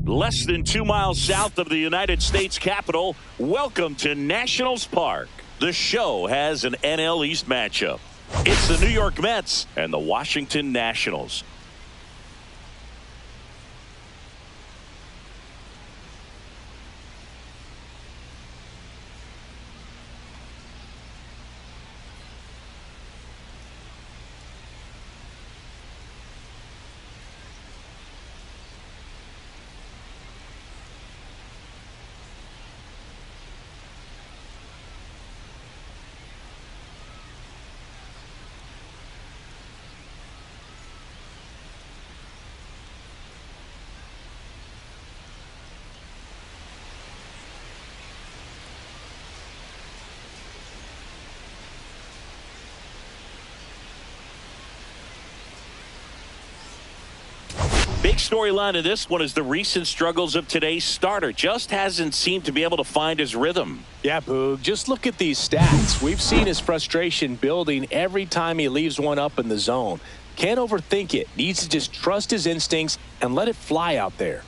Less than 2 miles south of the United States Capitol, welcome to Nationals Park. The show has an NL East matchup. It's the New York Mets and the Washington Nationals. Big storyline of this one is the recent struggles of today's starter. Just hasn't seemed to be able to find his rhythm. Yeah, Boog, just look at these stats. We've seen his frustration building every time he leaves one up in the zone. Can't overthink it. Needs to just trust his instincts and let it fly out there.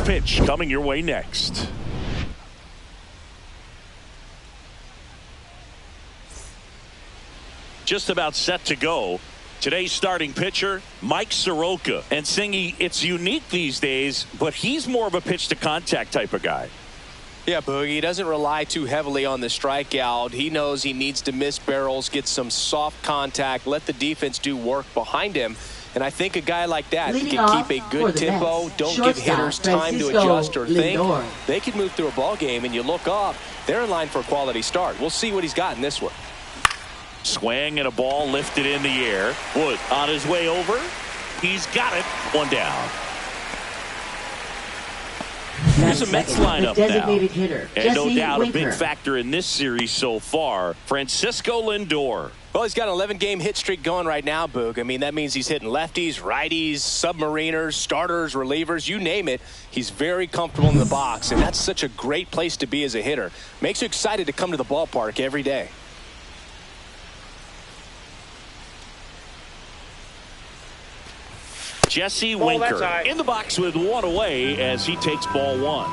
Pitch coming your way next. Just about set to go. Today's starting pitcher, Mike Soroka. And Singy, it's unique these days, but he's more of a pitch to contact type of guy. Yeah, Boogie, he doesn't rely too heavily on the strikeout. He knows he needs to miss barrels, get some soft contact, let the defense do work behind him. And I think a guy like that can keep a good tempo, don't give hitters time to adjust or think. They can move through a ball game, and you look up, they're in line for a quality start. We'll see what he's got in this one. Swing and a ball lifted in the air. Wood on his way over. He's got it. One down. Here's a Mets lineup now. And no doubt a big factor in this series so far, Francisco Lindor. Well, he's got an 11-game hit streak going right now, Boog. I mean, that means he's hitting lefties, righties, submariners, starters, relievers, you name it. He's very comfortable in the box, and that's such a great place to be as a hitter. Makes you excited to come to the ballpark every day. Jesse Winker in the box with one away as he takes ball one.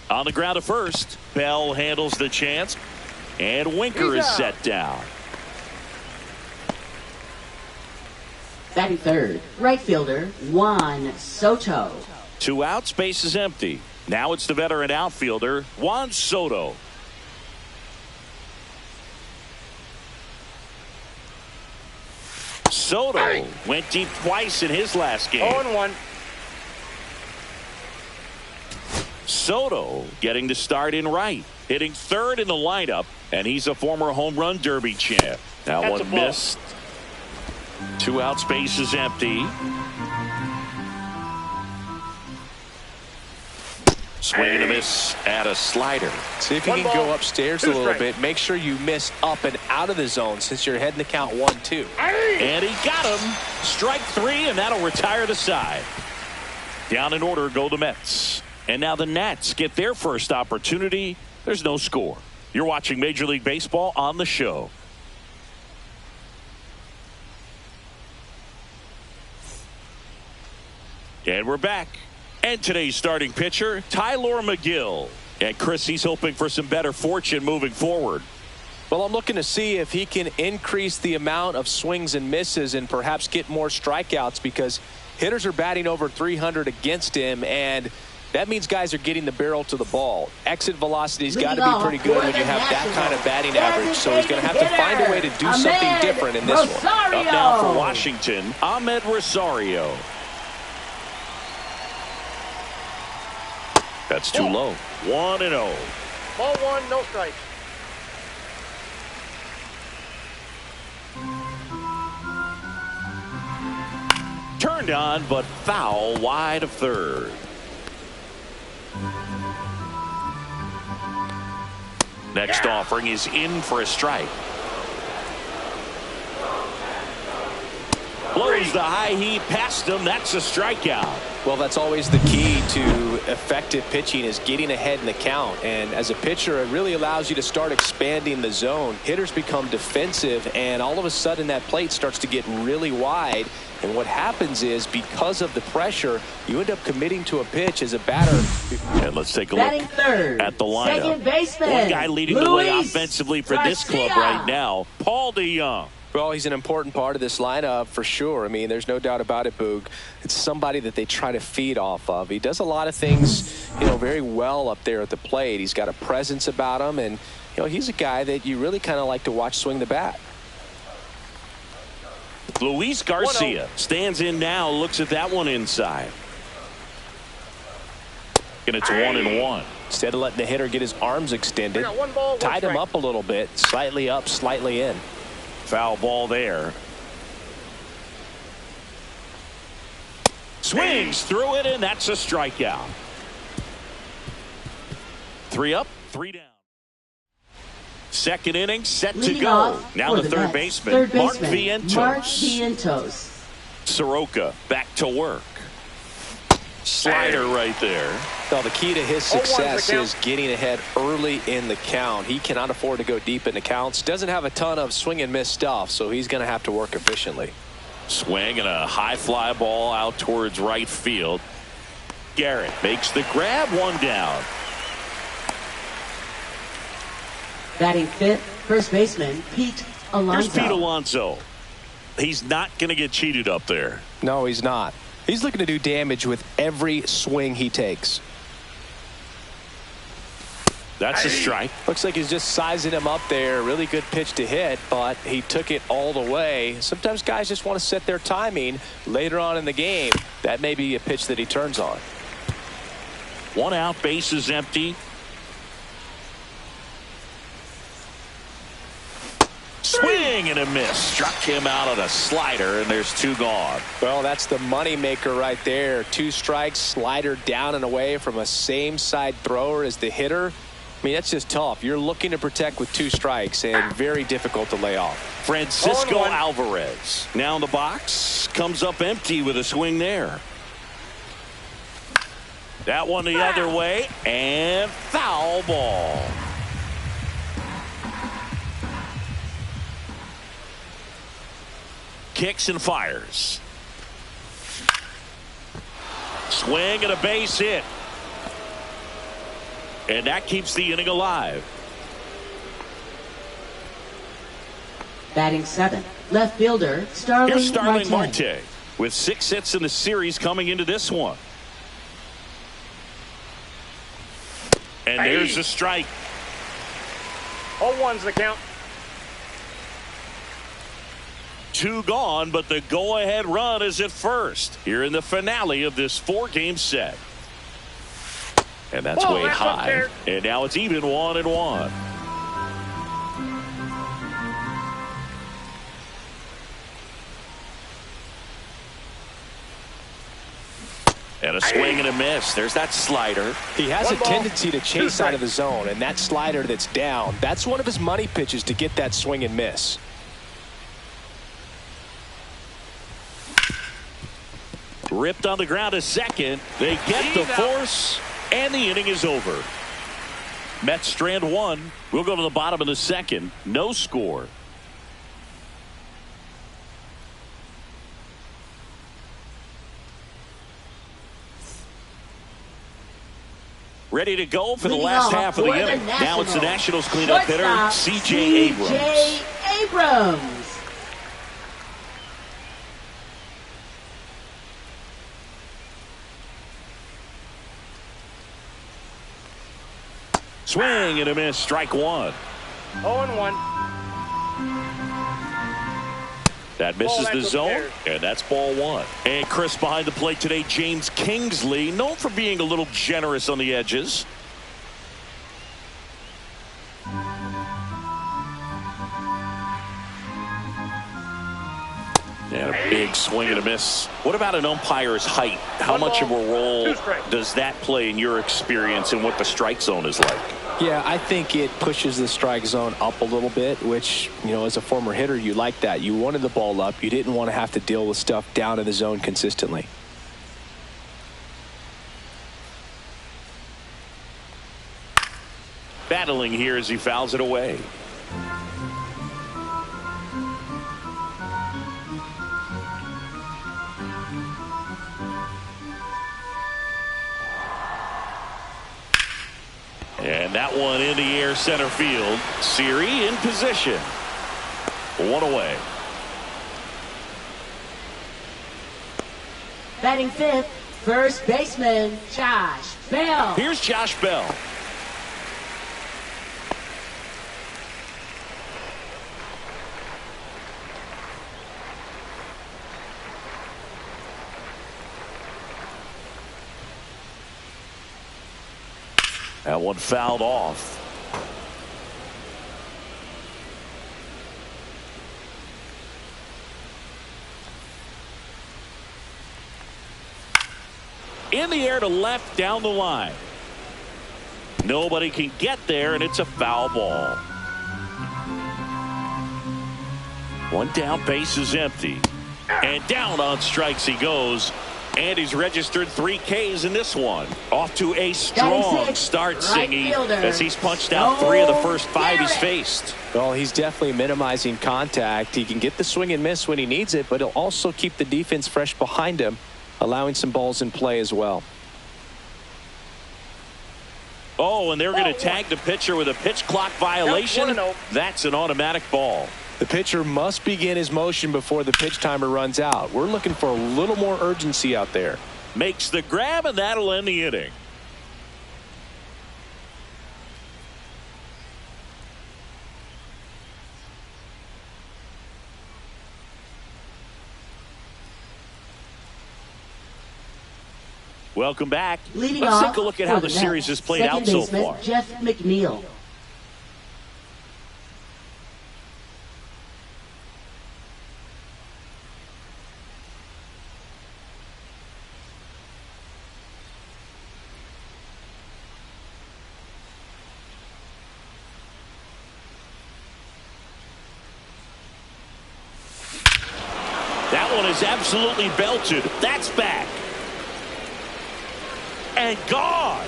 On the ground at first, Bell handles the chance, and Winker is set down. Batting third, right fielder Juan Soto. 2 outs, base is empty. Now it's the veteran outfielder Juan Soto. Soto went deep twice in his last game. 0-1. Soto getting the start in right, hitting third in the lineup, and he's a former home run derby champ. That one missed. 2 outs, base is empty. Swing and a miss at a slider. See if you can go upstairs a little bit. Make sure you miss up and out of the zone since you're heading to count 1-2. And he got him. Strike 3, and that'll retire the side. Down in order go the Mets. And now the Nats get their first opportunity. There's no score. You're watching Major League Baseball on the show. And we're back. And today's starting pitcher, Tyler McGill. And Chris, he's hoping for some better fortune moving forward. Well, I'm looking to see if he can increase the amount of swings and misses and perhaps get more strikeouts, because hitters are batting over 300 against him, and that means guys are getting the barrel to the ball. Exit velocity's got to be pretty good when you have that kind of batting average. So he's going to have to find a way to do something different in this one. Up now for Washington, Ahmed Rosario. That's too low. 1-0. Ball one, no strikes. Turned on, but foul wide of third. Next offering is in for a strike. Blows the high heat past him. That's a strikeout. Well, that's always the key to effective pitching, is getting ahead in the count. And as a pitcher, it really allows you to start expanding the zone. Hitters become defensive, and all of a sudden that plate starts to get really wide. And what happens is, because of the pressure, you end up committing to a pitch as a batter. And let's take a look at the lineup. Second baseman, One guy leading the way offensively for this club right now, Paul DeYoung. Well, he's an important part of this lineup for sure. I mean, there's no doubt about it, Boog. It's somebody that they try to feed off of. He does a lot of things, very well up there at the plate. He's got a presence about him, and, he's a guy that you really kind of like to watch swing the bat. Luis Garcia stands in now, looks at that one inside. And it's 1-1. Instead of letting the hitter get his arms extended, tied him up a little bit, slightly up, slightly in. Foul ball there. Swings through it, and that's a strikeout. 3 up, 3 down. Second inning set to go. Now the third baseman, Mark Vientos. Soroka back to work. Slider right there. Well, the key to his success is getting ahead early in the count. He cannot afford to go deep in the counts. Doesn't have a ton of swing and miss stuff, so he's going to have to work efficiently. Swing and a high fly ball out towards right field. Garrett makes the grab, 1 down. Batting fifth, first baseman, Pete Alonso. Here's Pete Alonso. He's not going to get cheated up there. No, he's not. He's looking to do damage with every swing he takes. That's a strike. Looks like he's just sizing him up there. Really good pitch to hit, but he took it all the way. Sometimes guys just want to set their timing later on in the game. That may be a pitch that he turns on. 1 out, base is empty. Swing and a miss. Struck him out of the slider, and there's 2 gone. Well, that's the money maker right there. 2 strikes, slider down and away from a same side thrower as the hitter. I mean, that's just tough. You're looking to protect with 2 strikes, and very difficult to lay off. Francisco Alvarez now in the box, comes up empty with a swing there. That one the other way, and foul ball. Kicks and fires. Swing and a base hit. And that keeps the inning alive. Batting 7th, left fielder, Here's Starling Marte. Marte with 6 hits in the series coming into this one. And there's a strike. 0-1's the count. 2 gone, but the go-ahead run is at first here in the finale of this 4-game set. And that's way high. And now it's even 1-1. And a swing and a miss. There's that slider. He has a tendency to chase out of the zone, and that slider that's down, that's one of his money pitches to get that swing and miss. Ripped on the ground to second. They get the force, and the inning is over. Mets strand 1. We'll go to the bottom of the second. No score. Ready to go for the last half of the inning. Now it's the Nationals cleanup hitter, C.J. Abrams. Swing and a miss. Strike 1. 0-1. That misses the zone, and that's ball 1. And Chris behind the plate today, James Kingsley, known for being a little generous on the edges. And a big swing and a miss. What about an umpire's height? How much of a role does that play in your experience and what the strike zone is like? Yeah, I think it pushes the strike zone up a little bit, which, you know, as a former hitter, you like that. You wanted the ball up. You didn't want to have to deal with stuff down in the zone consistently. Battling here as he fouls it away. And that one in the air center field. Siri in position. One away. Batting fifth, first baseman Josh Bell. Here's Josh Bell. That one fouled off. In the air to left down the line. Nobody can get there, and it's a foul ball. One down, base is empty. And down on strikes he goes. And he's registered 3 Ks in this one. Off to a strong start, Singy, as he's punched out 3 of the first 5 he's faced. Well, he's definitely minimizing contact. He can get the swing and miss when he needs it, but he'll also keep the defense fresh behind him, allowing some balls in play as well. Oh, and they're going to tag the pitcher with a pitch clock violation. That's an automatic ball. The pitcher must begin his motion before the pitch timer runs out. We're looking for a little more urgency out there. Makes the grab, and that'll end the inning. Welcome back. Leading Let's off take a look at how the series has played out so far. Jeff McNeil. That one is absolutely belted. That's back. And gone.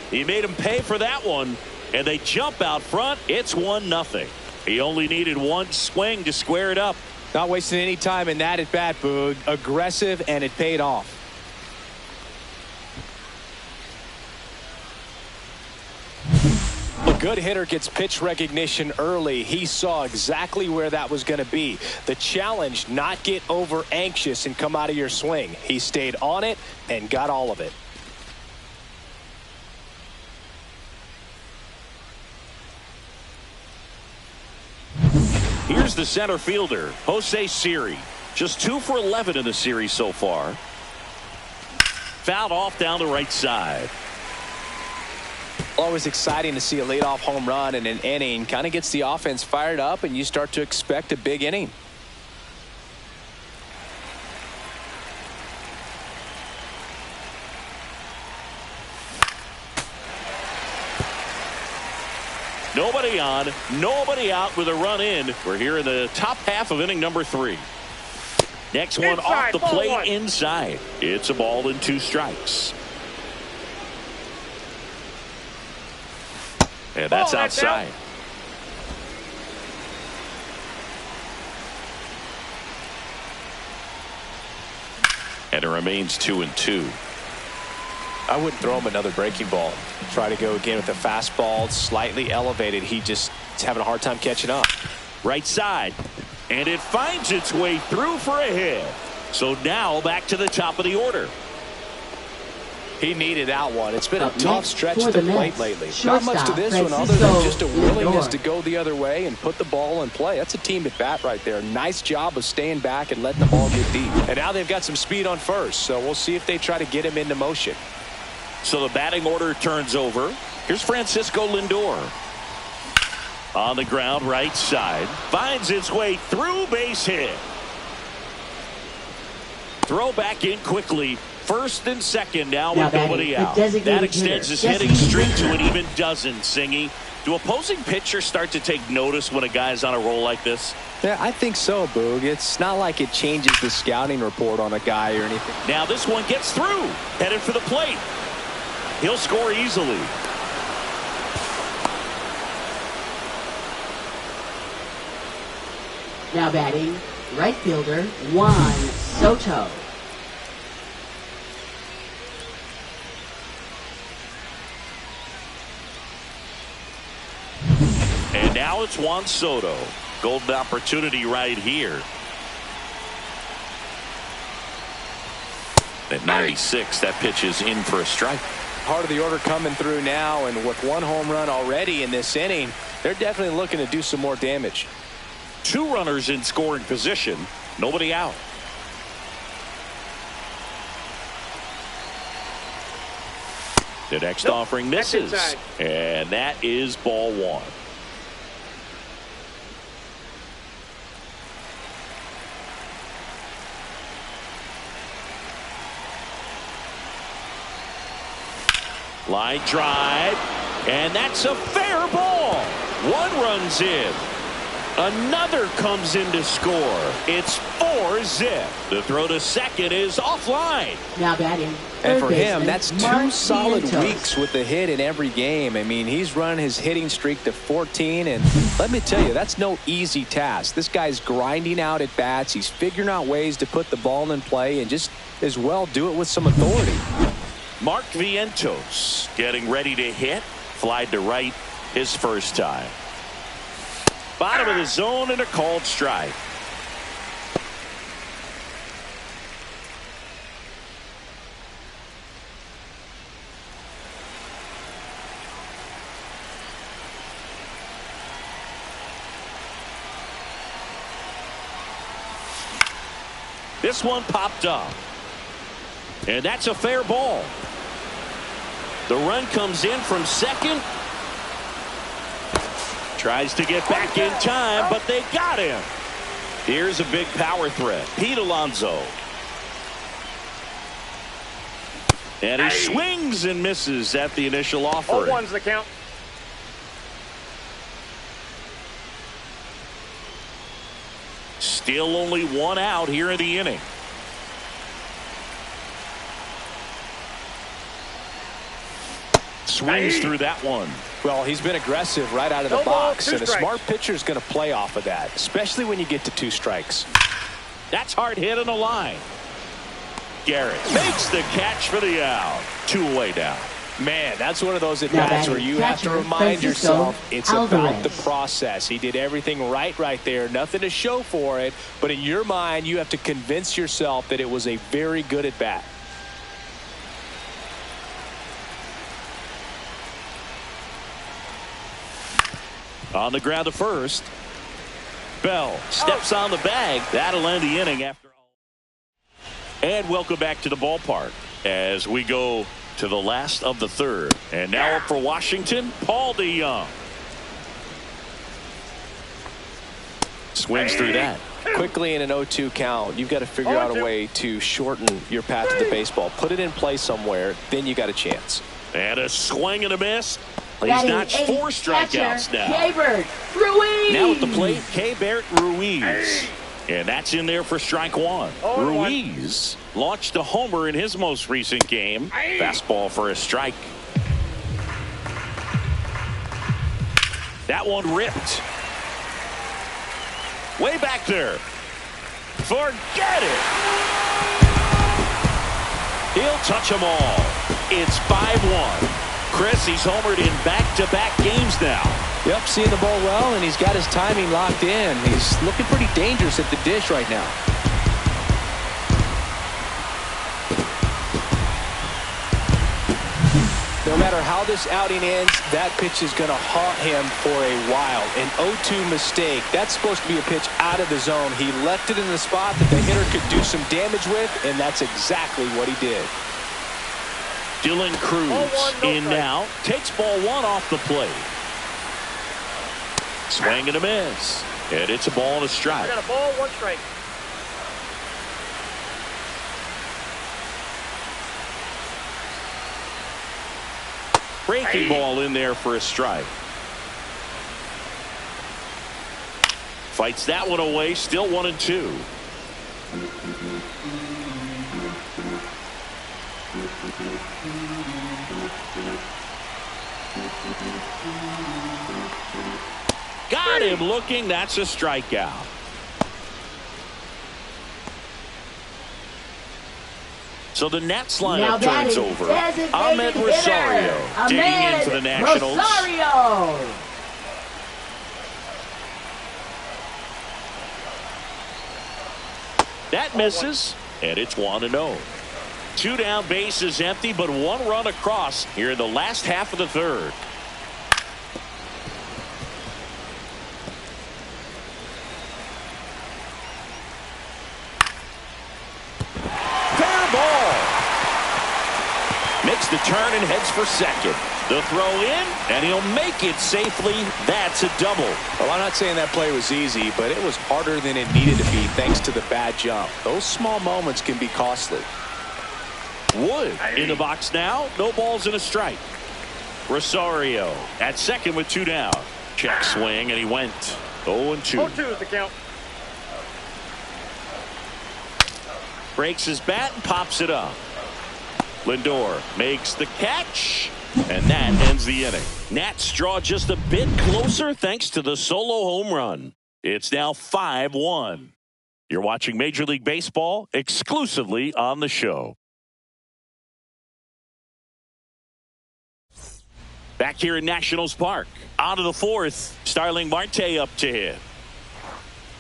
He made him pay for that one, and they jump out front. It's 1-0. He only needed one swing to square it up. Not wasting any time in that at bat, Boog. Aggressive, and it paid off. A good hitter gets pitch recognition early. He saw exactly where that was going to be. The challenge, not get over anxious and come out of your swing. He stayed on it and got all of it. Here's the center fielder, Jose Siri. Just 2 for 11 in the series so far. Fouled off down the right side. Always exciting to see a leadoff home run in an inning. Kind of gets the offense fired up, and you start to expect a big inning. Nobody on, nobody out with a run in. We're here in the top half of inning number 3. Next one off the plate inside. It's a ball and 2 strikes. And that's outside. And it remains 2-2. I wouldn't throw him another breaking ball. Try to go again with a fastball, slightly elevated. He just is having a hard time catching up. Right side. And it finds its way through for a hit. So now back to the top of the order. He needed that one. It's been a tough stretch to the plate lately. Shortstop, not much to this one other than just a willingness to go the other way and put the ball in play. That's a team at bat right there. Nice job of staying back and letting the ball get deep. And now they've got some speed on first, so we'll see if they try to get him into motion. So the batting order turns over. Here's Francisco Lindor. On the ground, right side. Finds its way through, base hit. Throw back in quickly First and second now Now with nobody out. That extends his hitting streak to an even dozen, Singy. Do opposing pitchers start to take notice when a guy's on a roll like this? Yeah, I think so, Boog. It's not like it changes the scouting report on a guy or anything. Now this one gets through. Headed for the plate. He'll score easily. Now batting, right fielder Juan Soto. And now it's Juan Soto. Golden opportunity right here. At 96, that pitch is in for a strike. Part of the order coming through now, and with one home run already in this inning, they're definitely looking to do some more damage. 2 runners in scoring position. Nobody out. The next offering misses. And that is ball 1. Line drive, and that's a fair ball. 1 runs in. Another comes in to score. It's 4-zip. The throw to second is offline. Now batting. And for him, that's 2 solid weeks with the hit in every game. I mean, he's run his hitting streak to 14, and let me tell you, that's no easy task. This guy's grinding out at bats. He's figuring out ways to put the ball in play and just as well do it with some authority. Mark Vientos getting ready to hit. Flied to right his first time. Bottom of the zone and a called strike. This one popped up. And that's a fair ball. The run comes in from second. Tries to get back in time, but they got him. Here's a big power threat. Pete Alonso. And he swings and misses at the initial offering. 0-1's the count. Still only 1 out here in the inning. Swings through that one. Well, he's been aggressive right out of the box, and a smart pitcher is going to play off of that, especially when you get to 2 strikes. That's hard hit on the line. Garrett makes the catch for the out. 2 away now. Man, that's one of those at-bats where you have to remind yourself it's about the process. He did everything right there. Nothing to show for it, but in your mind, you have to convince yourself that it was a very good at-bat. On the ground to first. Bell steps on the bag. That'll end the inning after all. And welcome back to the ballpark as we go to the last of the 3rd. And now up for Washington, Paul DeYoung. Swings through that. Quickly in an 0-2 count, you've got to figure out a way to shorten your path to the baseball. Put it in play somewhere, then you got a chance. And a swing and a miss. He's notched 4 strikeouts now. Keibert Ruiz. Now at the plate, Keibert Ruiz. And that's in there for strike 1. Ruiz launched a homer in his most recent game. Fastball for a strike. That one ripped. Way back there. Forget it. He'll touch them all. It's 5-1. Chris, he's homered in back-to-back games now. Yep, seeing the ball well, and he's got his timing locked in. He's looking pretty dangerous at the dish right now. No matter how this outing ends, that pitch is going to haunt him for a while. An 0-2 mistake. That's supposed to be a pitch out of the zone. He left it in the spot that the hitter could do some damage with, and that's exactly what he did. Dylan Cruz in now. Takes ball 1 off the plate. Swing and a miss. And it's a ball and a strike. We got a ball, 1 strike. Breaking ball in there for a strike. Fights that one away. Still 1-2. Got him looking. That's a strikeout. So the Nats lineup turns over. Ahmed Rosario digging in for the Nationals. Rosario. That misses, and it's 1-0. 2 down, bases empty, but 1 run across here in the last half of the third. Fair ball. Makes the turn and heads for second. The throw in, and he'll make it safely. That's a double. Well, I'm not saying that play was easy, but it was harder than it needed to be thanks to the bad jump. Those small moments can be costly. Wood in the box now. No balls and a strike. Rosario at second with 2 down. Check swing, and he went 0-2. 0-2 is the count. Breaks his bat and pops it up. Lindor makes the catch, and that ends the inning. Nats draw just a bit closer thanks to the solo home run. It's now 5-1. You're watching Major League Baseball exclusively on the show. Back here in Nationals Park. Out of the fourth, Starling Marte up to hit.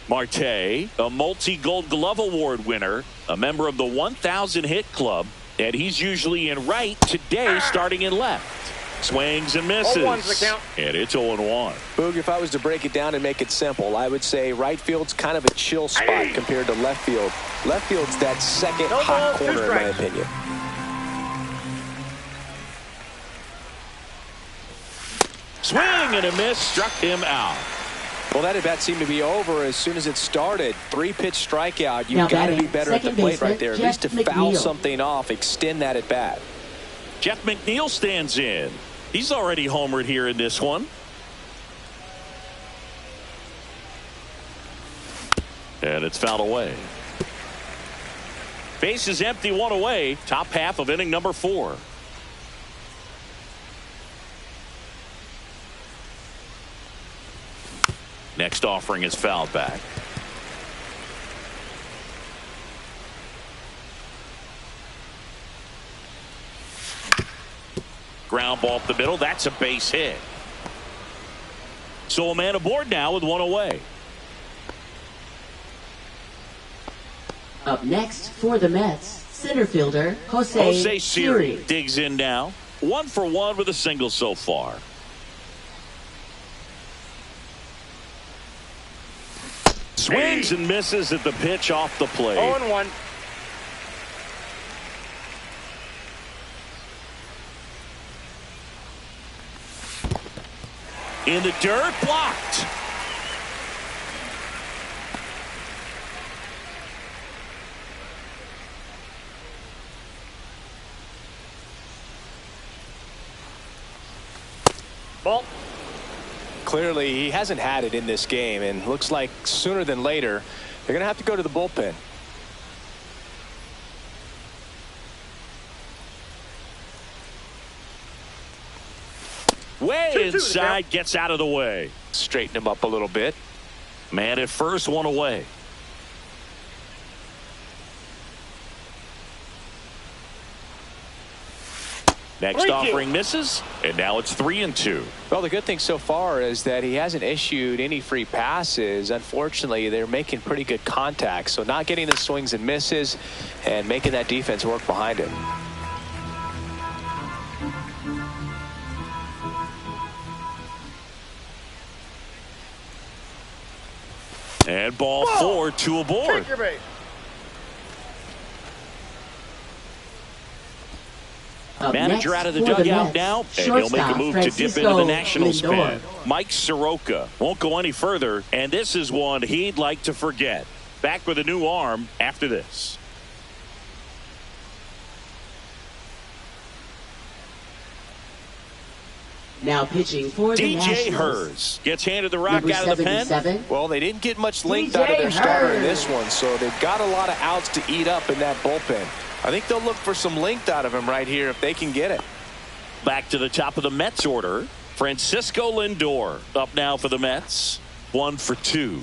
Marte, a multi-Gold Glove Award winner, a member of the 1,000 hit club, and he's usually in right, today starting in left. Swings and misses. 0-1's the count. And it's 0-1. Boog, if I was to break it down and make it simple, I would say right field's kind of a chill spot compared to left field. Left field's that second hot corner, in my opinion. Swing and a miss, struck him out. Well, that at-bat seemed to be over as soon as it started. 3-pitch strikeout. You've got to be better at the plate right there. At least to foul something off, extend that at-bat. Jeff McNeil stands in. He's already homered here in this one. And it's fouled away. Base is empty, 1 away. Top half of inning number 4. Next offering is fouled back. Ground ball up the middle. That's a base hit. So a man aboard now with 1 away. Up next for the Mets, center fielder Jose Siri. Digs in now. 1 for 1 with a single so far. Swings and misses at the pitch off the plate. 0-1. In the dirt, blocked. Ball. Clearly, he hasn't had it in this game, and looks like sooner than later, they're going to have to go to the bullpen. Way inside, gets out of the way. Straighten him up a little bit. Man at first, 1 away. Next offering misses, and now it's 3-2. Well, the good thing so far is that he hasn't issued any free passes. Unfortunately, they're making pretty good contact, so not getting the swings and misses and making that defense work behind him. And ball 4, 2 aboard. Take your base. Manager out of the dugout now, and he'll make a move to dip into the Nationals pen. Mike Soroka won't go any further, and this is one he'd like to forget. Back with a new arm after this. Now pitching for the DJ Nationals. Hers gets handed the rock Number out of the pen. 77. Well, they didn't get much length out of their starter in this one, so they've got a lot of outs to eat up in that bullpen. I think they'll look for some length out of him right here if they can get it. Back to the top of the Mets order. Francisco Lindor up now for the Mets. 1 for 2.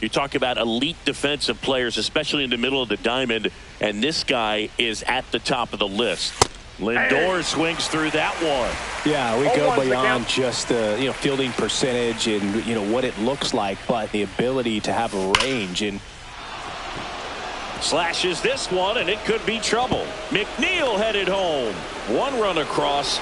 You talk about elite defensive players, especially in the middle of the diamond, and this guy is at the top of the list. Lindor swings through that one. Yeah, we go beyond just the fielding percentage and what it looks like, but the ability to have a range. And slashes this one, and it could be trouble. McNeil headed home. 1 run across.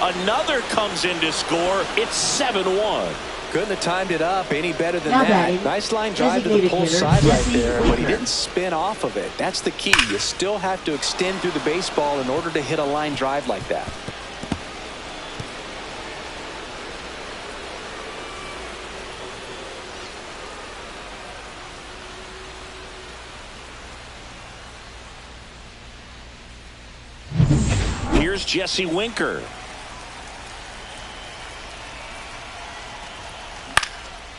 Another comes in to score. It's 7-1. Couldn't have timed it up any better than Now that. batting, Nice line drive to the designated pull hitter, side right Jesse there, but he Winker. didn't spin off of it. That's the key. You still have to extend through the baseball in order to hit a line drive like that. Here's Jesse Winker.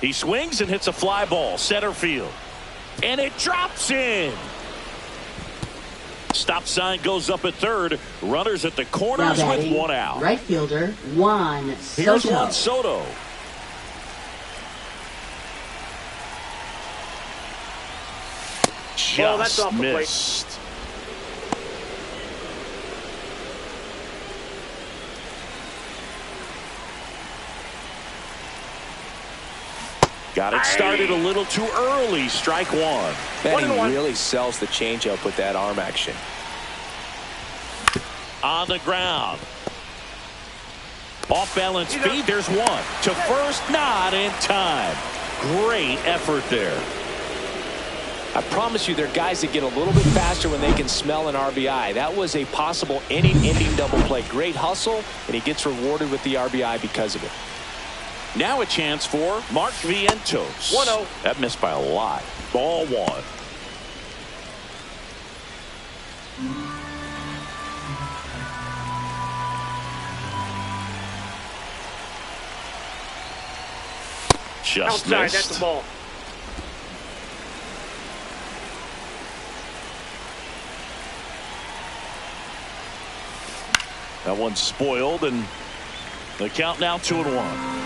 He swings and hits a fly ball center field, and it drops in. Stop sign goes up at third. Runners at the Now corners with batting, 1 out. right fielder Juan Soto. Here's Juan Soto. Oh, that's Just off the plate. missed. Got it started a little too early. Strike 1. Man, he really sells the changeup with that arm action. On the ground. Off balance feed. There's 1 to first. Not in time. Great effort there. I promise you, there are guys that get a little bit faster when they can smell an RBI. That was a possible inning-ending double play. Great hustle, and he gets rewarded with the RBI because of it. Now a chance for Mark Vientos. 1-0. That missed by a lot. Ball 1. Just Outside, missed. that's the ball. That one's spoiled, and the count now 2-1.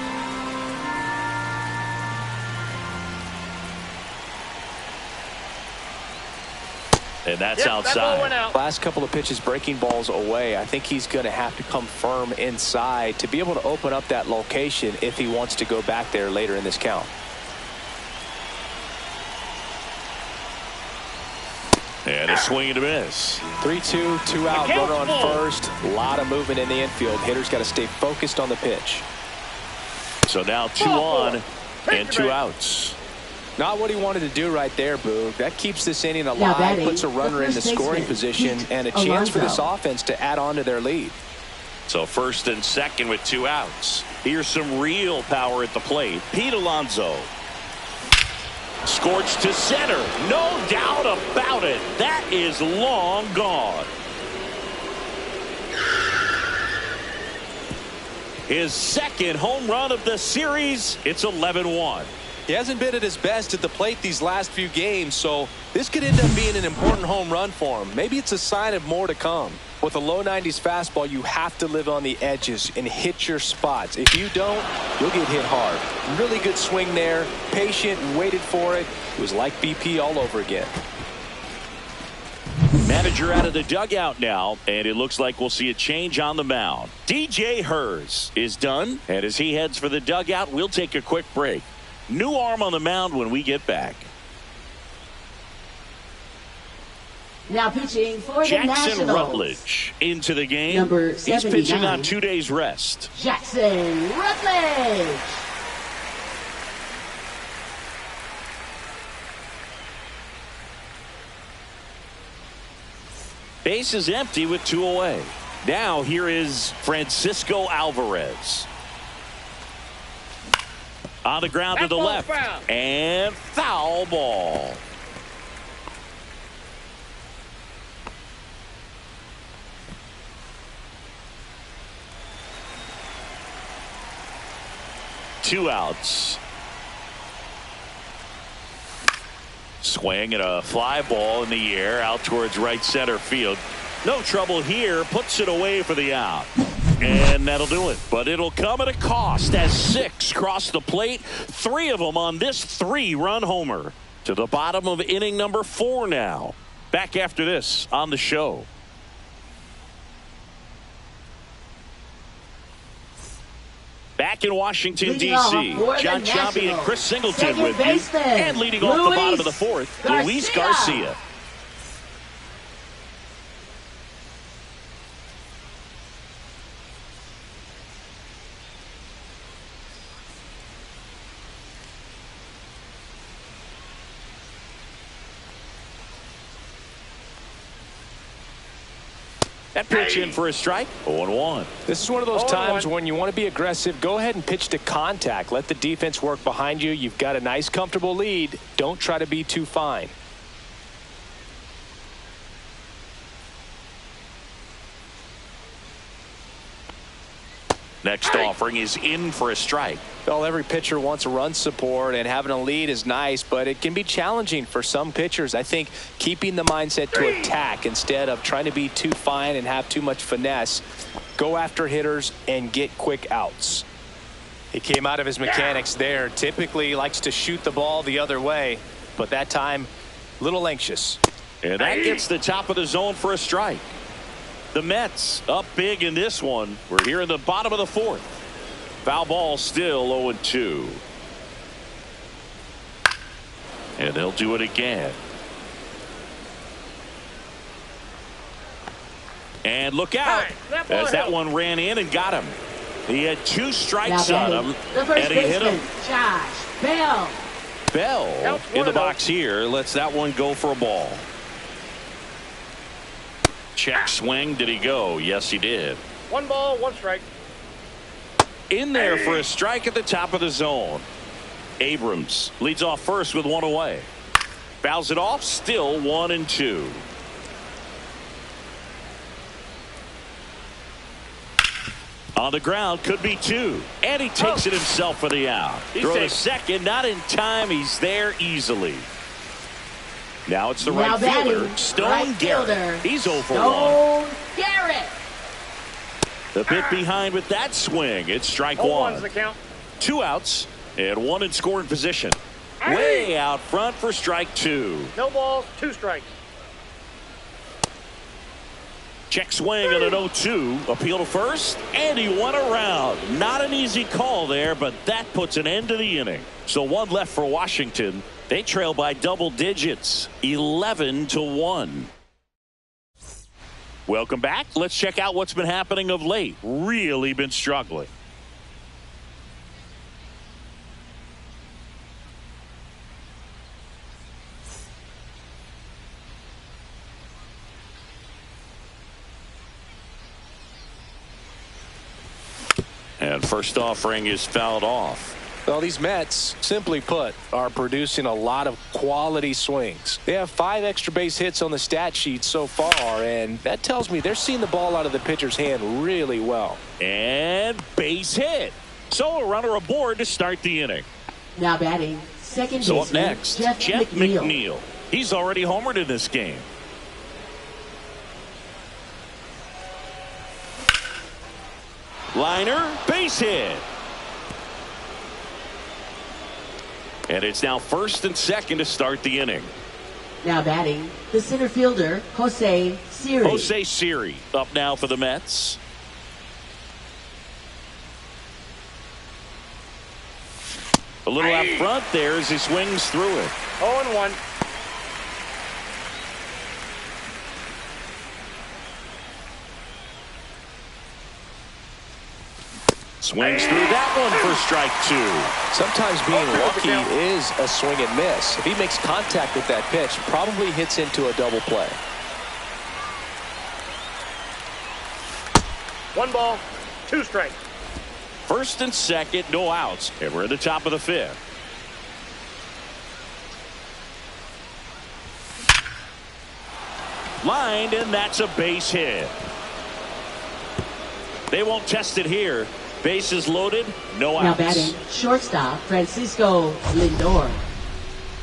And that's outside. That ball went out. Last couple of pitches breaking balls away. I think he's going to have to come firm inside to be able to open up that location if he wants to go back there later in this count. And a swing and a miss. 3-2, 2 out, runner on first. A lot of movement in the infield. Hitter's got to stay focused on the pitch. So now 2 on and 2 outs. Not what he wanted to do right there, Boog. That keeps this inning Now alive, batting, puts a runner the in the first scoring baseman, position, Pete and a chance for this Alonso. offense to add on to their lead. So first and second with 2 outs. Here's some real power at the plate. Pete Alonso. Scorched to center. No doubt about it. That is long gone. His second home run of the series. It's 11-1. He hasn't been at his best at the plate these last few games, so this could end up being an important home run for him. Maybe it's a sign of more to come. With a low 90s fastball, you have to live on the edges and hit your spots. If you don't, you'll get hit hard. Really good swing there. Patient, waited for it. It was like BP all over again. Manager out of the dugout now, and it looks like we'll see a change on the mound. DJ Hers is done, and as he heads for the dugout, we'll take a quick break. New arm on the mound when we get back. Now pitching for the Jackson Nationals. Rutledge into the game. Number He's pitching 79. on 2 days rest. Jackson Rutledge. Base is empty with 2 away. Now here is Francisco Alvarez. On the ground to That the ball's left. foul. And foul ball. 2 outs. Swing and a fly ball in the air out towards right center field. No trouble here. Puts it away for the out. And that'll do it. But it'll come at a cost as 6 cross the plate. 3 of them on this 3-run homer. To the bottom of inning number 4 now. Back after this on the show. Back in Washington, D.C., John Chambi and Chris Singleton with you. And leading off the bottom of the 4th, Luis Garcia. That pitch in for a strike. 0-1. This is one of those times when you want to be aggressive. Go ahead and pitch to contact. Let the defense work behind you. You've got a nice, comfortable lead. Don't try to be too fine. Next offering is in for a strike. Well, every pitcher wants run support, and having a lead is nice, but it can be challenging for some pitchers. I think keeping the mindset to attack instead of trying to be too fine and have too much finesse. Go after hitters and get quick outs. He came out of his mechanics there. Typically likes to shoot the ball the other way, but that time a little anxious. And that gets the top of the zone for a strike. The Mets up big in this one. We're here in the bottom of the 4th. Foul ball still 0-2. And they'll do it again. And look out as that one ran in and got him. He had 2 strikes on him, and he hit him. Josh Bell. Bell in the box here lets that one go for a ball. Check swing. Did he go? Yes, he did. 1 ball, 1 strike. In there for a strike at the top of the zone. Abrams leads off first with 1 away. Fouls it off. Still 1-2. On the ground, could be 2. And he takes it himself for the out. Throw to second, not in time. He's there easily. Now it's the right fielder, Stone Garrett. He's 0 for 1. Stone Garrett. The bit behind with that swing. It's strike 1. The count. 2 outs and 1 in scoring position. Way out front for strike 2. No balls, 2 strikes. Check swing on an 0-2. Appeal to first, and he went around. Not an easy call there, but that puts an end to the inning. So 1 left for Washington. They trail by double digits, 11-1. Welcome back. Let's check out what's been happening of late. Really been struggling. And first offering is fouled off. Well, these Mets, simply put, are producing a lot of quality swings. They have 5 extra base hits on the stat sheet so far, and that tells me they're seeing the ball out of the pitcher's hand really well. And base hit. So a runner aboard to start the inning. Now batting, second So baseman, up next, Jeff McNeil. He's already homered in this game. Liner, base hit. And it's now first and second to start the inning. Now batting, the center fielder, Jose Siri. Jose Siri up now for the Mets. A little out front there as he swings through it. 0-1. Swings through that one for strike 2. Sometimes being lucky is a swing and miss. If he makes contact with that pitch, probably hits into a double play. 1 ball, 2 strikes. First and second, no outs. And we're at the top of the 5th. Lined, and that's a base hit. They won't test it here. Bases loaded, no Now outs. batting, shortstop, Francisco Lindor.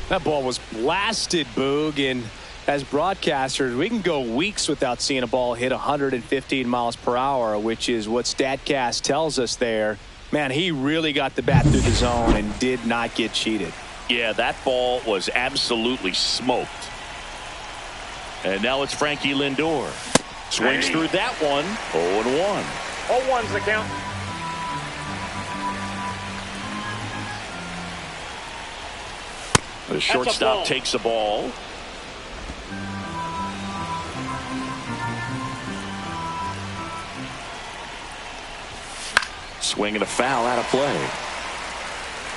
That ball was blasted, Boog, and as broadcasters, we can go weeks without seeing a ball hit 115 miles per hour, which is what StatCast tells us there. Man, he really got the bat through the zone and did not get cheated. Yeah, that ball was absolutely smoked. And now it's Frankie Lindor. Swings through that one. 0-1. 0-1's the count. The shortstop takes the ball. Swinging a foul out of play.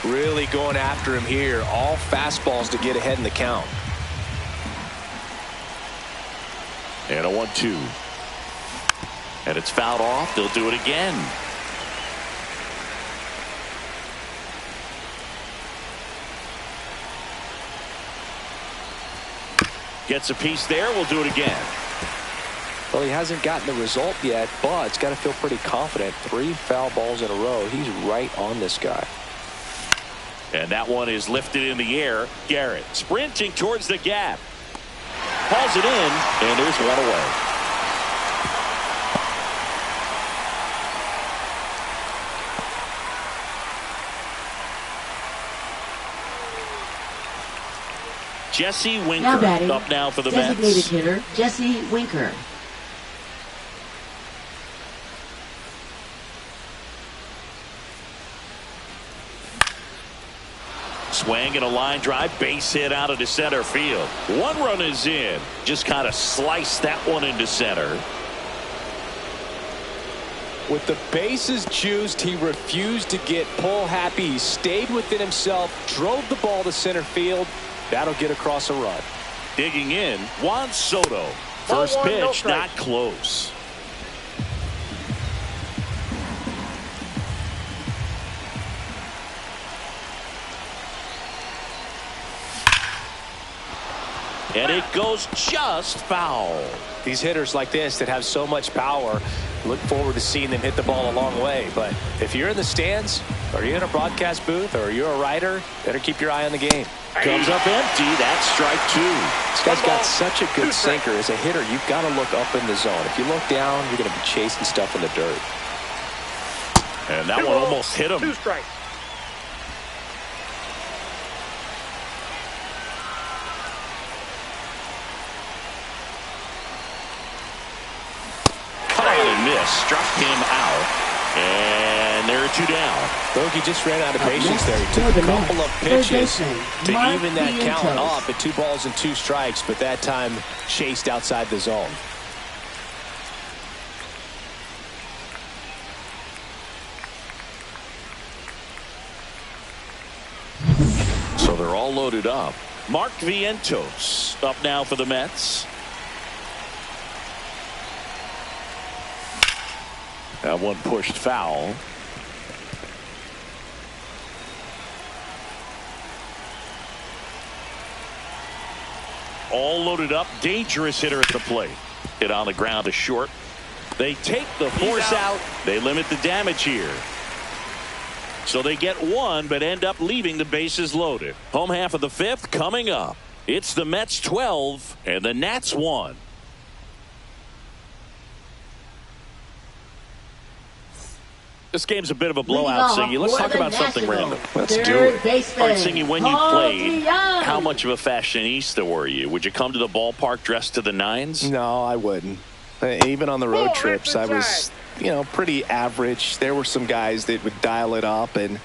Really going after him here. All fastballs to get ahead in the count. And a 1-2. And it's fouled off. They'll do it again. Gets a piece there. We'll do it again. Well, he hasn't gotten the result yet, but it's got to feel pretty confident. 3 foul balls in a row. He's right on this guy. And that one is lifted in the air. Garrett sprinting towards the gap. Hauls it in, and there's one away. Jesse Winker Now batting, up now for the designated Mets. hitter, Jesse Winker. Swing and a line drive, base hit out into center field. 1 run is in. Just kind of sliced that one into center. With the bases juiced, he refused to get pull happy. He stayed within himself, drove the ball to center field. That'll get across a run. Digging in, Juan Soto. First 1-1, no pitch, strike. not close. And it goes just foul. These hitters like this that have so much power, look forward to seeing them hit the ball a long way. But if you're in the stands, or you're in a broadcast booth, or you're a writer, better keep your eye on the game. Comes up empty. That's strike 2. This guy's got such a good sinker. As a hitter, you've got to look up in the zone. If you look down, you're going to be chasing stuff in the dirt. And that 2 one balls, almost hit him. 2 strikes. Caught and missed. Struck him out. And there are 2 down. Bogey just ran out of Up patience next there. He for took the a couple Mets, of third pitches baseman, to Mark even that count Vientos. off at 2 balls and 2 strikes, but that time chased outside the zone. So they're all loaded up. Mark Vientos up now for the Mets. That one pushed foul. All loaded up. Dangerous hitter at the plate. Hit on the ground to short. They take the force out. They limit the damage here. So they get 1 but end up leaving the bases loaded. Home half of the 5th coming up. It's the Mets 12 and the Nats 1. This game's a bit of a blowout, Singy. Let's talk about something random. Let's do Third it. baseman, All right, Singy, when you Paul played, DeYoung. how much of a fashionista were you? Would you come to the ballpark dressed to the nines? No, I wouldn't. Even on the road Ball trips, I left was, pretty average. There were some guys that would dial it up, and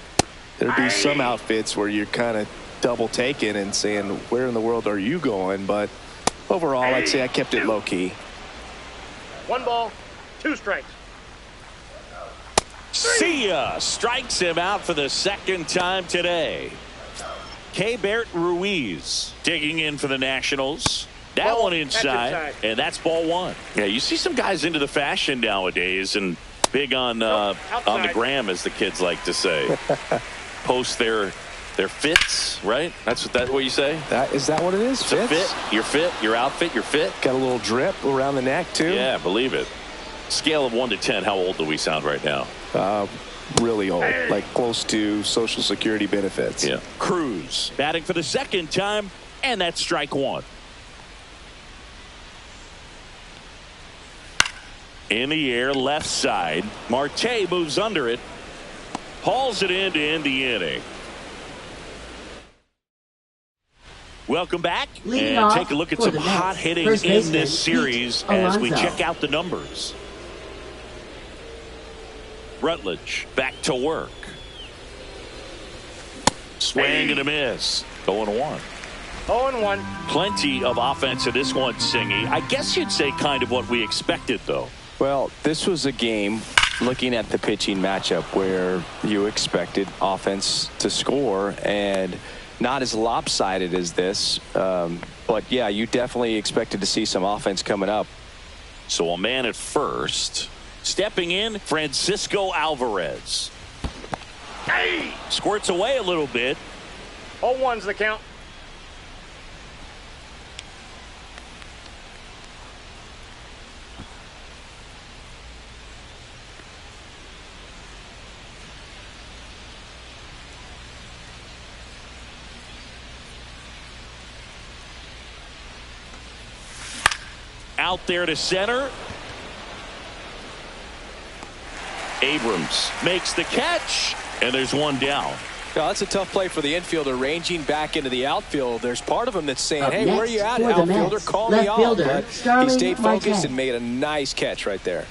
there'd be some outfits where you're kind of double taking and saying, where in the world are you going? But overall, I'd say I kept it low key. 1 ball, 2 strikes. See ya! Strikes him out for the 2nd time today. Keibert Ruiz digging in for the Nationals. That Ball, one that's inside, inside. and that's ball 1. Yeah, you see some guys into the fashion nowadays and big on the outside. gram, as the kids like to say. Post their fits, right? That's what you say? Is that what it is? It's a fit. Your fit, your outfit, your fit. Got a little drip around the neck, too. Yeah, believe it. Scale of 1 to 10, how old do we sound right now? really old, like close to Social Security benefits. Yeah. Cruz batting for the second time, and that's strike one. In the air, left side. Marte moves under it. Hauls it in to end the inning. Welcome back. Leading and off take a look at for some the hot Mets, hitting first in baseman, this series Pete as we Alonso. check out the numbers. Rutledge back to work. Swing and a miss. 0-1. 0-1. Plenty of offense in this one, Singy. I guess you'd say kind of what we expected, though. Well, this was a game, looking at the pitching matchup, where you expected offense to score, and not as lopsided as this. But, yeah, you definitely expected to see some offense coming up. So a man at first. Stepping in, Francisco Alvarez. Hey! Squirts away a little bit. 0-1's the count. Out there to center. Abrams makes the catch, and there's one down. Well, that's a tough play for the infielder, ranging back into the outfield. There's part of him that's saying, Up hey, where are you next at, for the outfielder? Mets, Call me left off. fielder, But he Starling stayed focused Marte. and made a nice catch right there.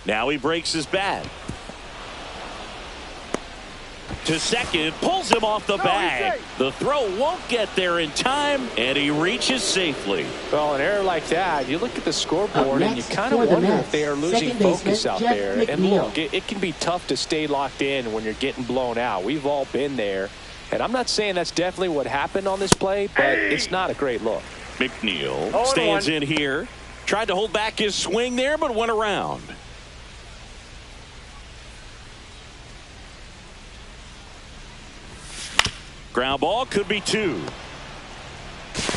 Now he breaks his bat. To second, pulls him off the bag. The throw won't get there in time, and he reaches safely. Well, an error like that, you look at the scoreboard and you next kind of for the wonder Mets, if they are losing second baseman, focus out Jeff there. And McNeil. look, it can be tough to stay locked in when you're getting blown out. We've all been there. And I'm not saying that's definitely what happened on this play, but it's not a great look. McNeil 0-1. stands in here. Tried to hold back his swing there, but went around. Ground ball, could be two.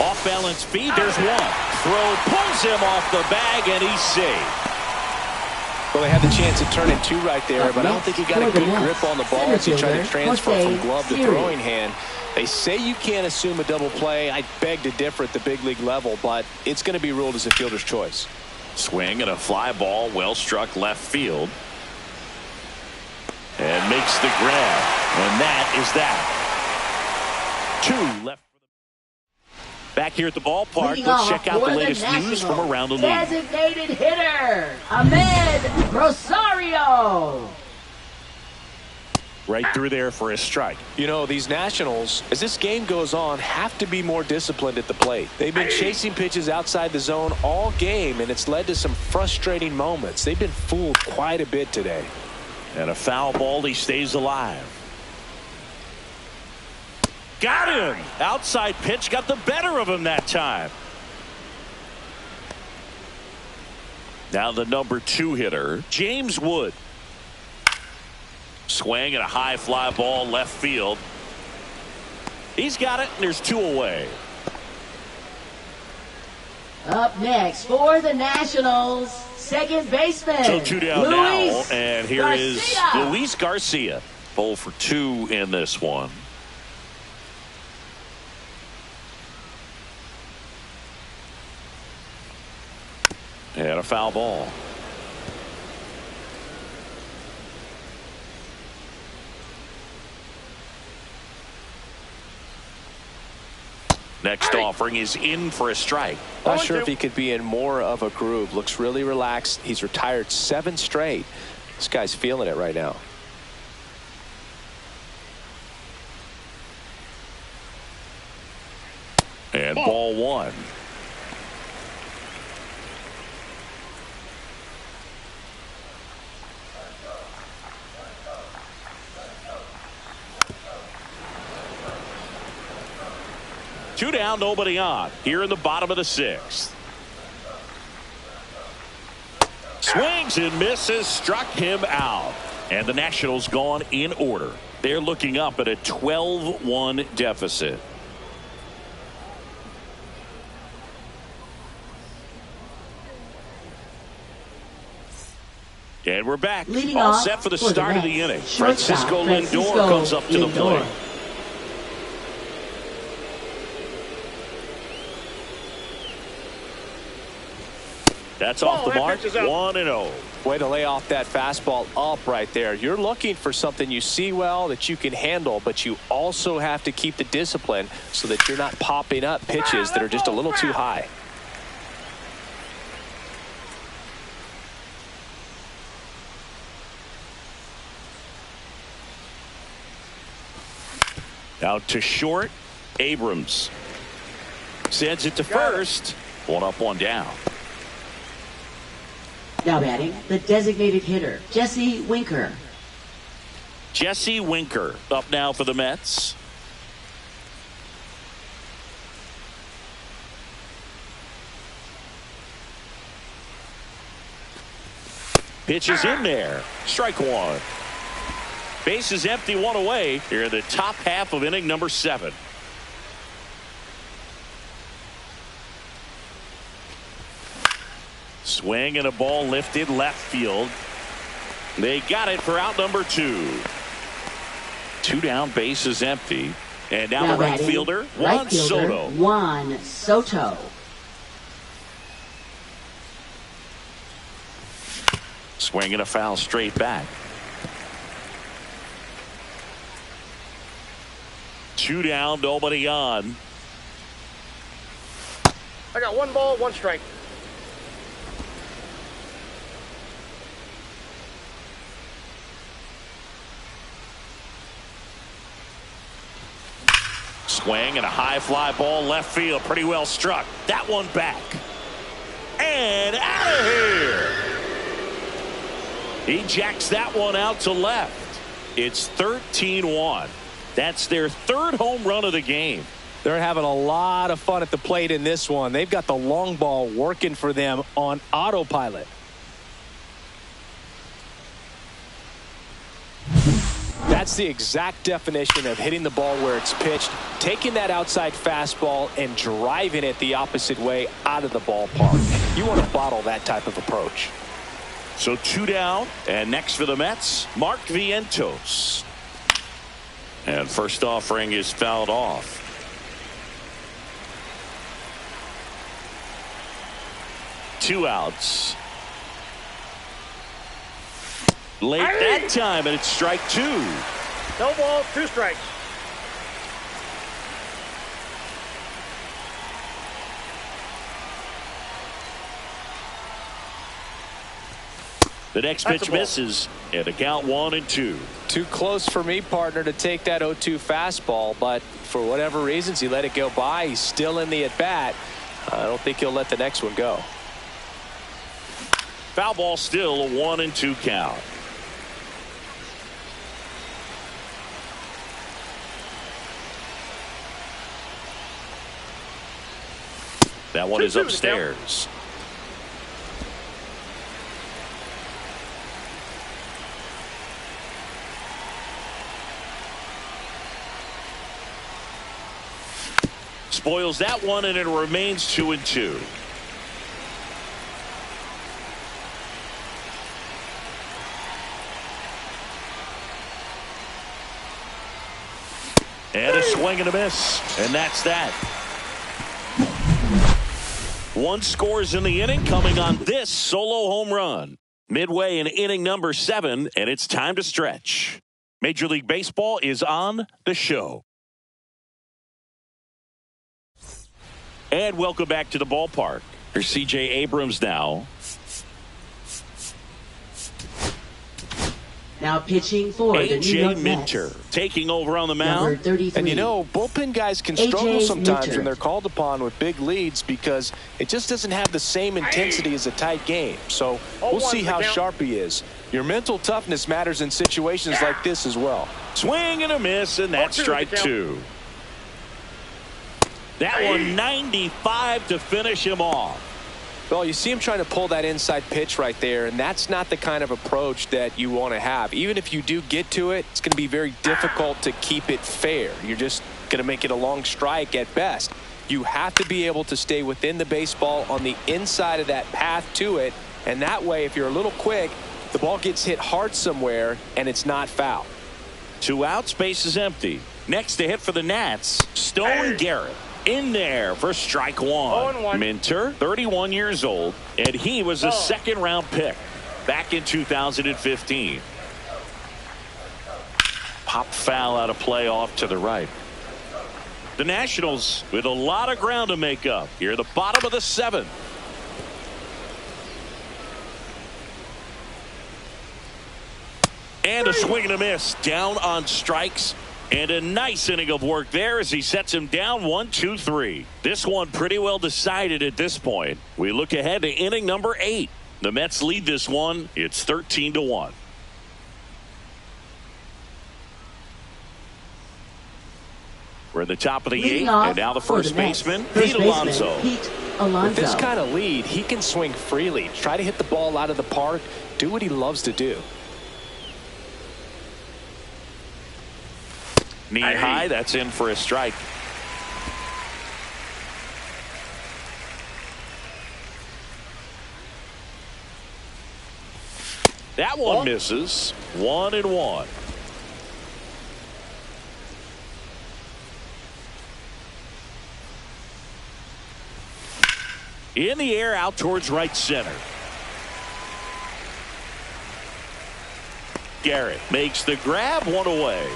Off balance feed, there's one. Throw pulls him off the bag, and he's safe. Well, they had the chance to turn in two right there, Up but I don't next think he got a for the good Mets, grip on the ball center as he tried to fielder, transfer Jose from glove to Siri. throwing hand. They say you can't assume a double play. I beg to differ at the big league level, but it's going to be ruled as a fielder's choice. Swing and a fly ball, well struck left field. And makes the grab. And that is that. Two left. Back here at the ballpark, Leading let's off check out for the latest news Nationals, from around the league. Designated hitter, Ahmed Rosario. Right through there for a strike. You know, these Nationals, as this game goes on, have to be more disciplined at the plate. They've been chasing pitches outside the zone all game, and it's led to some frustrating moments. They've been fooled quite a bit today. And a foul ball, he stays alive. Got him! Outside pitch got the better of him that time. Now the number 2 hitter, James Wood. Swing and a high fly ball left field. He's got it, and there's 2 away. Up next for the Nationals, second baseman. So 2 down Luis now, and here is Garcia. Luis Garcia. 0 for 2 in this one. And a foul ball. Next offering is in for a strike. Not sure if he could be in more of a groove. Looks really relaxed. He's retired 7 straight. This guy's feeling it right now. And ball 1. Two down, nobody on. Here in the bottom of the 6th. Swings and misses, struck him out. And the Nationals gone in order. They're looking up at a 12-1 deficit. And we're back. Leading All off set for the for the start of Mets, the inning. shortstop Francisco Lindor comes up to the plate. That's off the mark. 1-0. Way to lay off that fastball up right there. You're looking for something you see well that you can handle, but you also have to keep the discipline so that you're not popping up pitches that are just a little too high. Out to short. Abrams sends it to first. 1 up, 1 down. Now batting, the designated hitter, Jesse Winker. Jesse Winker up now for the Mets. Pitch is in there. Strike 1. Base is empty, 1 away here in the top half of inning number 7. Swing and a ball lifted left field. They got it for out number 2. 2 down, base is empty. And now the right fielder, Juan Soto. Juan Soto. Swing and a foul straight back. 2 down, nobody on. I got 1 ball, 1 strike. Swing and a high fly ball left field. Pretty well struck. That one back. And out of here. He jacks that one out to left. It's 13-1. That's their 3rd home run of the game. They're having a lot of fun at the plate in this one. They've got the long ball working for them on autopilot. That's the exact definition of hitting the ball where it's pitched, taking that outside fastball and driving it the opposite way out of the ballpark. You want to bottle that type of approach. So 2 down, and next for the Mets, Mark Vientos. And first offering is fouled off. Two outs. Late that time, and it's strike 2. No ball, 2 strikes. The next pitch misses, and a count 1-2. Too close for me, partner, to take that 0-2 fastball, but for whatever reasons he let it go by. He's still in the at-bat. I don't think he'll let the next one go. Foul ball, still a 1-2 count. That one is upstairs. Spoils that one, and it remains 2-2. And a swing and a miss, and that's that. 1 scores in the inning, coming on this solo home run. Midway in inning number 7, and it's time to stretch. Major League Baseball is on the show. And welcome back to the ballpark. Here's C.J. Abrams now. Now pitching for the New York Minter Mets. taking over on the mound. Number 33. And you know, bullpen guys can struggle sometimes Minter. when they're called upon with big leads because it just doesn't have the same intensity as a tight game. So we'll see how sharp he is. Your mental toughness matters in situations like this as well. Swing and a miss, and that's strike 2. That one 95 to finish him off. Well, you see him trying to pull that inside pitch right there, and that's not the kind of approach that you want to have. Even if you do get to it, it's going to be very difficult to keep it fair. You're just going to make it a long strike at best. You have to be able to stay within the baseball on the inside of that path to it, and that way, if you're a little quick, The ball gets hit hard somewhere, and it's not foul. 2 outs, base is empty. Next to hit for the Nats, Stone Garrett. In there for strike 1. 0-1. Minter, 31 years old, and he was a second-round pick back in 2015. Pop foul out of play off to the right. The Nationals with a lot of ground to make up here at the bottom of the 7th. And a swing and a miss down on strikes. And a nice inning of work there as he sets him down 1-2-3. This one pretty well decided at this point. We look ahead to inning number 8. The Mets lead this one. It's 13-1. We're at the top of the 8th, and now the first baseman, Pete Alonso. With this kind of lead, he can swing freely, try to hit the ball out of the park, do what he loves to do. Knee high, that's in for a strike. That one misses. 1-1. In the air, out towards right center. Garrett makes the grab, 1 away.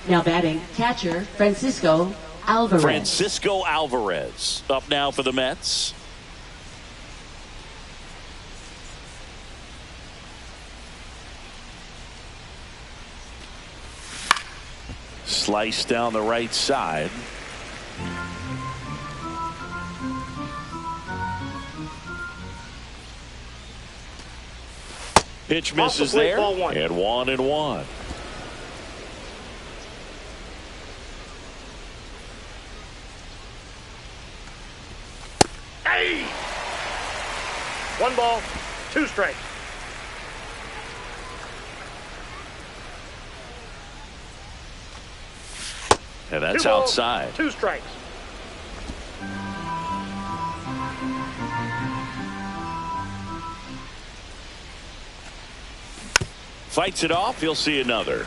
Now batting, catcher Francisco Alvarez. Francisco Alvarez up now for the Mets. Slice down the right side. Pitch misses there, and 1-1. Hey! 1 ball, 2 strikes. And that's 2 balls, outside. 2 strikes. Fights it off. He'll see another.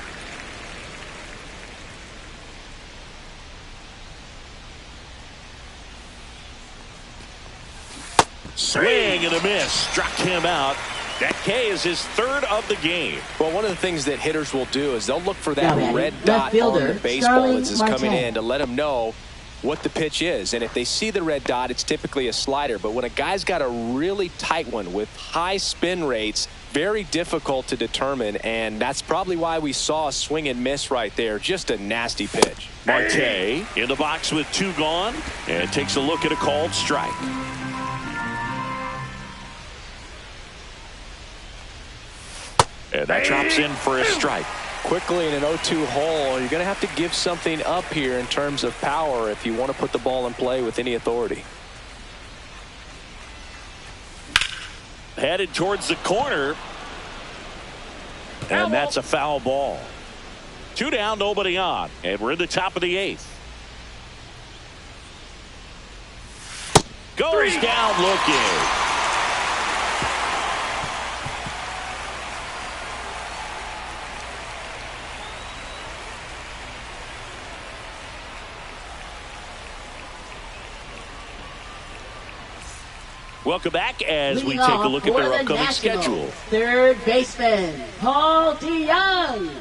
Swing and a miss. Struck him out. That K is his 3rd of the game. Well, one of the things that hitters will do is they'll look for that red dot fielder, on the baseball as it's coming in to let them know what the pitch is. And if they see the red dot, it's typically a slider. But when a guy's got a really tight one with high spin rates, very difficult to determine, and that's probably why we saw a swing and miss right there. Just a nasty pitch. Marte in the box with 2 gone and takes a look at a called strike. And that drops in for a strike. Quickly in an 0-2 hole, you're going to have to give something up here in terms of power if you want to put the ball in play with any authority. Headed towards the corner. And that's a foul ball. 2 down, nobody on. And we're in the top of the 8th. Goes down looking. Welcome back as we take a look at their upcoming schedule. 3rd baseman, Paul DeYoung.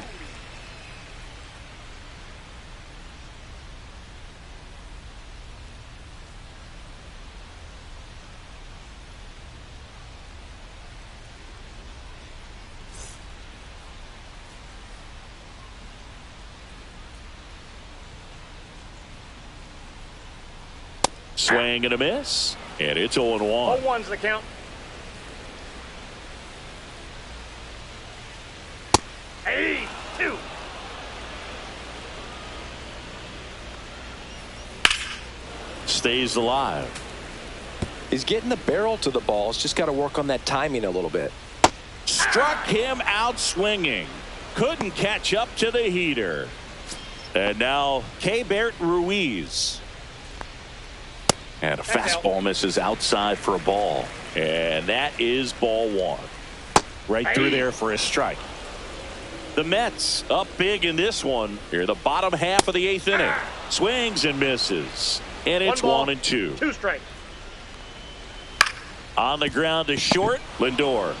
Swing and a miss. And it's 0-1. 0-1's the count. Hey, 2. Stays alive. He's getting the barrel to the ball. He's just got to work on that timing a little bit. Struck him out swinging. Couldn't catch up to the heater. And now Keibert Ruiz. And a fastball misses outside for a ball. And that is ball one. Right through there for a strike. The Mets up big in this one. Here, the bottom half of the 8th inning. Swings and misses. And it's 1-2. 2 strikes. On the ground to short, Lindor.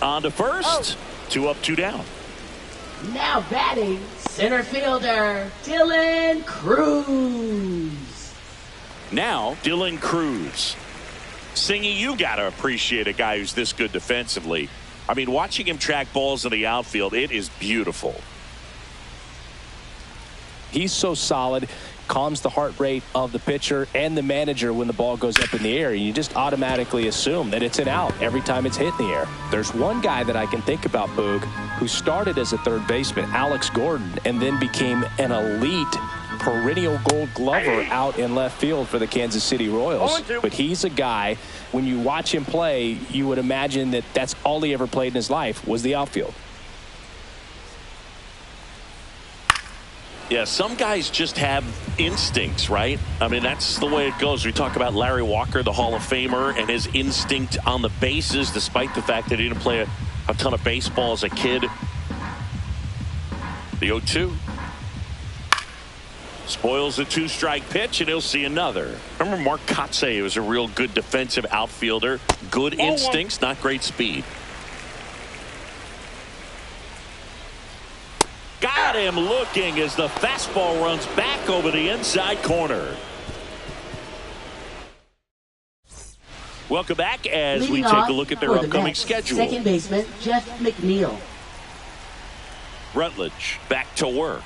On to first. 2 up, 2 down. Now batting, center fielder, Dylan Cruz. Now, Dylan Cruz. Singy, you got to appreciate a guy who's this good defensively. I mean, watching him track balls in the outfield, it is beautiful. He's so solid, calms the heart rate of the pitcher and the manager when the ball goes up in the air. You just automatically assume that it's an out every time it's hit in the air. There's one guy that I can think about, Boog, who started as a third baseman, Alex Gordon, and then became an elite perennial gold glover out in left field for the Kansas City Royals. But he's a guy, when you watch him play, you would imagine that that's all he ever played in his life was the outfield. Yeah, some guys just have instincts, right? I mean, that's the way it goes. We talk about Larry Walker, the Hall of Famer, and his instinct on the bases, despite the fact that he didn't play a ton of baseball as a kid. The 0-2. Spoils the 2-strike pitch, and he'll see another. Remember Mark Kotsay was a real good defensive outfielder. Good instincts, not great speed. Got him looking as the fastball runs back over the inside corner. Welcome back as we take a look at their upcoming schedule. Second baseman Jeff McNeil. Rutledge back to work.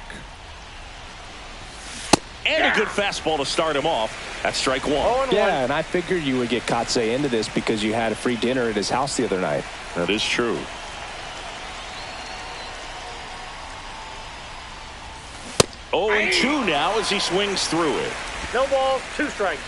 And a good fastball to start him off. That's strike one. Yeah, and I figured you would get Kotsay into this because you had a free dinner at his house the other night. That is true. 0-2 now as he swings through it. No balls, 2 strikes.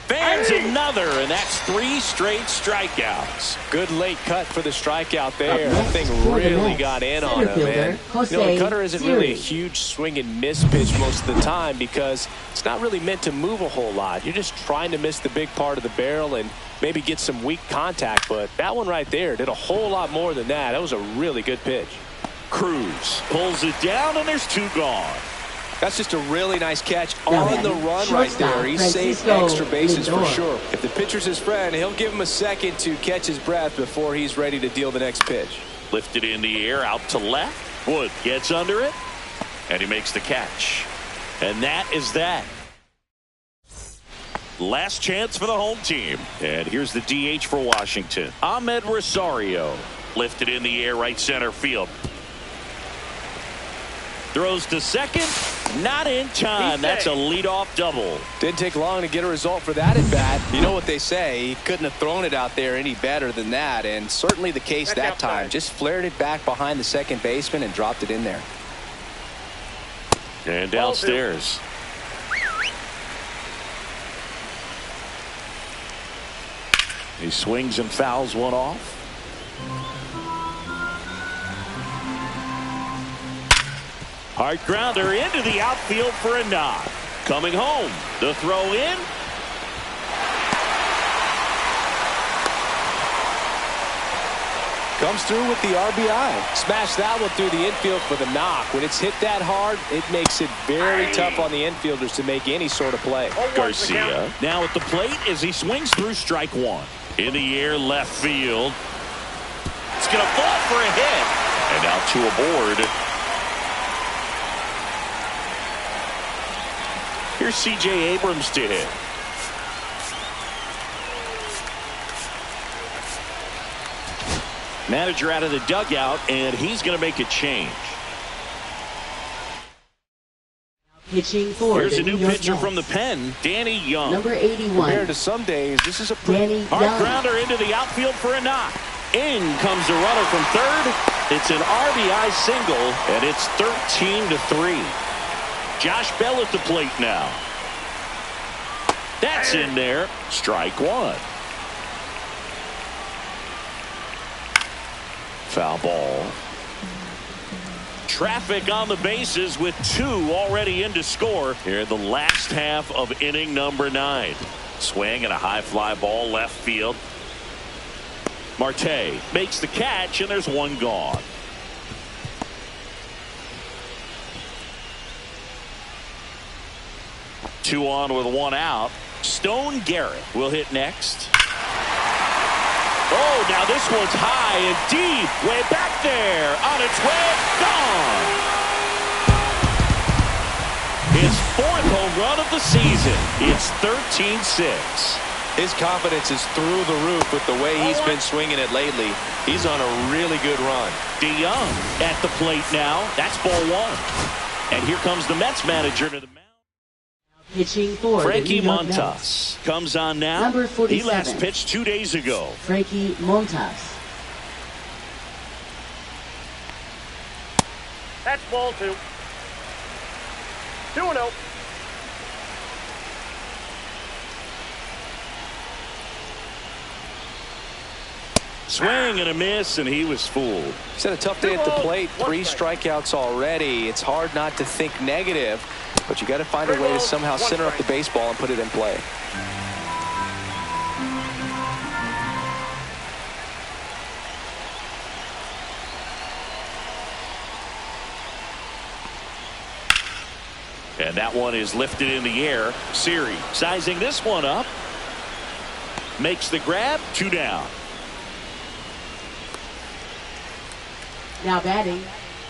Fans another, and that's 3 straight strikeouts. Good late cut for the strikeout there. That thing really got in on him, man. The cutter isn't really a huge swing and miss pitch most of the time because it's not really meant to move a whole lot. You're just trying to miss the big part of the barrel and maybe get some weak contact, but that one right there did a whole lot more than that. That was a really good pitch. Cruz pulls it down, and there's 2 gone. That's just a really nice catch on the run right there. He saved extra bases for sure. If the pitcher's his friend, he'll give him a second to catch his breath before he's ready to deal the next pitch. Lifted in the air out to left. Wood gets under it, and he makes the catch. And that is that. Last chance for the home team. And here's the DH for Washington. Ahmed Rosario. Lifted in the air right center field. Throws to second. Not in time. That's a leadoff double. Didn't take long to get a result for that at bat. You know what they say, he couldn't have thrown it out there any better than that, and certainly the case that time. Just flared it back behind the second baseman and dropped it in there. And downstairs. He swings and fouls one off. Hard grounder into the outfield for a knock. Coming home. The throw in. Comes through with the RBI. Smash that one through the infield for the knock. When it's hit that hard, it makes it very tough on the infielders to make any sort of play. Garcia now at the plate as he swings through strike one. In the air left field. It's going to fall for a hit. And out to a board. Here's C.J. Abrams to hit. Manager out of the dugout, and he's going to make a change. Pitching for Here's a new pitcher from the pen, Danny Young. Number 81. Compared to some days, this is a pretty hard grounder into the outfield for a knock. In comes the runner from third. It's an RBI single, and it's 13-3. Josh Bell at the plate now. That's in there. Strike one. Foul ball. traffic on the bases with 2 already in to score here in the last half of inning number 9. Swing and a high fly ball left field. Marte makes the catch, and there's 1 gone. Two on with 1 out. Stone Garrett will hit next. Oh, now this one's high and deep, way back there, on its way, gone. His 4th home run of the season. It's 13-6. His confidence is through the roof with the way he's been swinging it lately. He's on a really good run. DeYoung at the plate now. That's ball 1. And here comes the Mets manager to the mound. Pitching for Frankie the New York Montas Mets. comes on now. Number 47. He last pitched 2 days ago. Frankie Montas. That's ball 2. 2-0. Swing and a miss, and he was fooled. He's had a tough day at the plate. 3 strikeouts already. It's hard not to think negative, but you got to find a way to somehow center up the baseball and put it in play. And that one is lifted in the air. Siri sizing this one up. Makes the grab. 2 down. Now batting,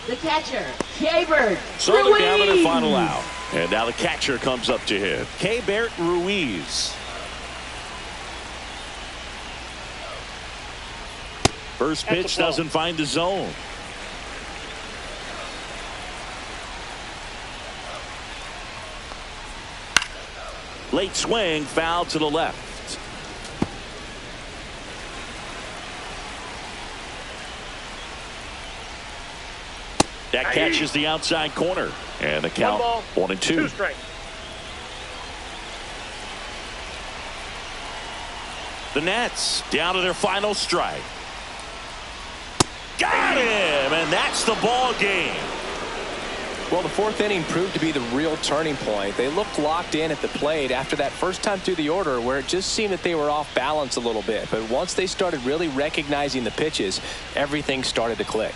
the catcher, Keibert So they're down to their Ruiz. final out. And now the catcher comes up to hit. Keibert Ruiz. First pitch doesn't find the zone. Late swing, foul to the left. That catches the outside corner. And the count 1-2. 2 strikes. The Nets down to their final strike. Got him, and that's the ball game. Well, the 4th inning proved to be the real turning point. They looked locked in at the plate after that first time through the order where it just seemed that they were off balance a little bit. But once they started really recognizing the pitches, everything started to click.